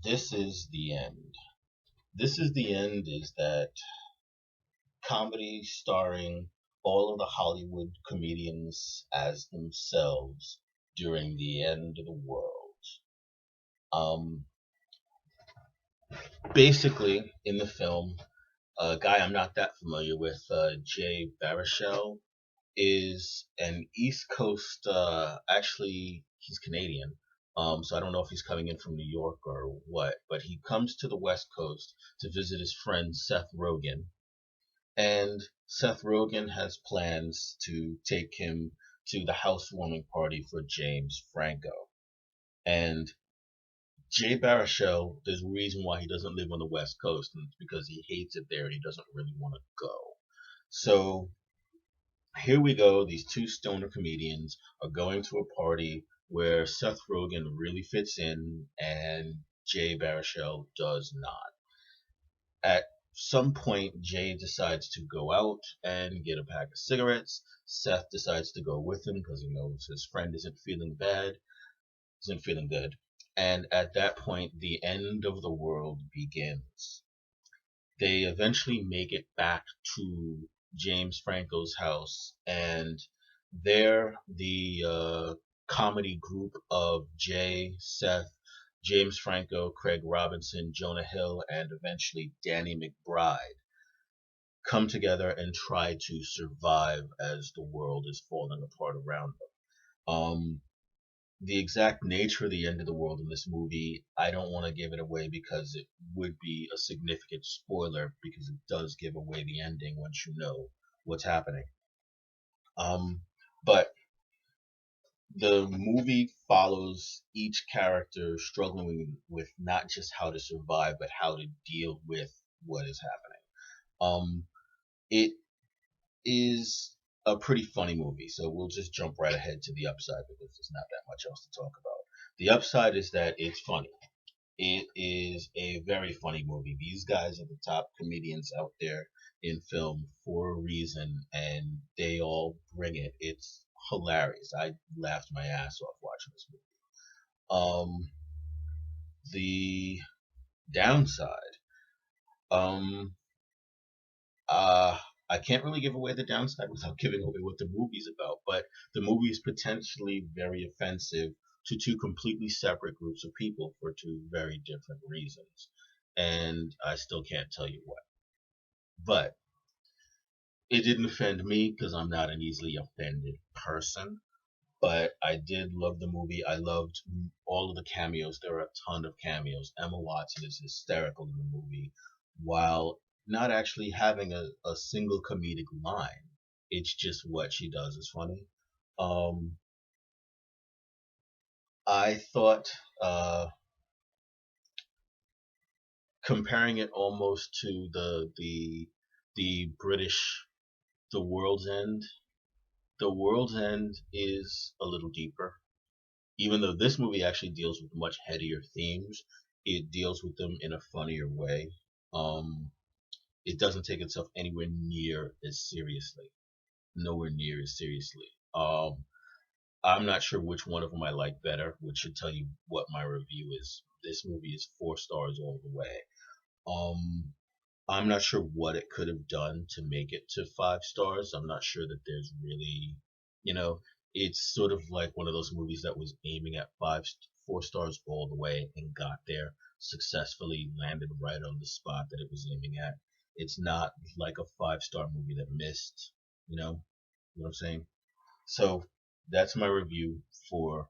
This is the end. This is the end is that comedy starring all of the Hollywood comedians as themselves during the end of the world. Um, Basically, in the film, a guy I'm not that familiar with, Jay Baruchel, is an East Coast. Actually, he's Canadian. So I don't know if he's coming in from New York or what, but he comes to the West Coast to visit his friend Seth Rogen, and Seth Rogen has plans to take him to the housewarming party for James Franco. And Jay Baruchel, there's a reason why he doesn't live on the West Coast, and it's because he hates it there and he doesn't really want to go. So here we go. These two stoner comedians are going to a party where Seth Rogen really fits in and Jay Baruchel does not. At some point, Jay decides to go out and get a pack of cigarettes. Seth decides to go with him because he knows his friend isn't feeling bad, isn't feeling good. And at that point, the end of the world begins. They eventually make it back to James Franco's house, and there the comedy group of Jay, Seth, James Franco, Craig Robinson, Jonah Hill, and eventually Danny McBride come together and try to survive as the world is falling apart around them. The exact nature of the end of the world in this movie, I don't want to give it away because it would be a significant spoiler because it does give away the ending once you know what's happening. Um, but the movie follows each character struggling with not just how to survive, but how to deal with what is happening. It is a pretty funny movie, so we'll just jump right ahead to the upside because there's not that much else to talk about. The upside is that it's funny. It is a very funny movie. These guys are the top comedians out there in film for a reason, and they all bring it. It's hilarious. I laughed my ass off watching this movie. The downside, um, uh, I can't really give away the downside without giving away what the movie's about, but the movie is potentially very offensive to two completely separate groups of people for two very different reasons. And I still can't tell you what. But it didn't offend me because I'm not an easily offended person. But I did love the movie. I loved all of the cameos. There are a ton of cameos. Emma Watson is hysterical in the movie while not actually having a single comedic line. It's just what she does is funny. Um, I thought comparing it almost to the British The World's End. The World's End is a little deeper. Even though this movie actually deals with much headier themes, it deals with them in a funnier way. Um, it doesn't take itself anywhere near as seriously. Nowhere near as seriously. I'm not sure which one of them I like better, which should tell you what my review is. This movie is 4 stars all the way. Um, I'm not sure what it could have done to make it to 5 stars. I'm not sure that there's really, you know, it's sort of like one of those movies that was aiming at 4 stars all the way and got there successfully, landed right on the spot that it was aiming at. It's not like a 5 star movie that missed, you know what I'm saying? So that's my review for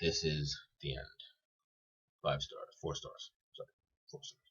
This Is the End. 5 stars, 4 stars. Sorry, 4 stars.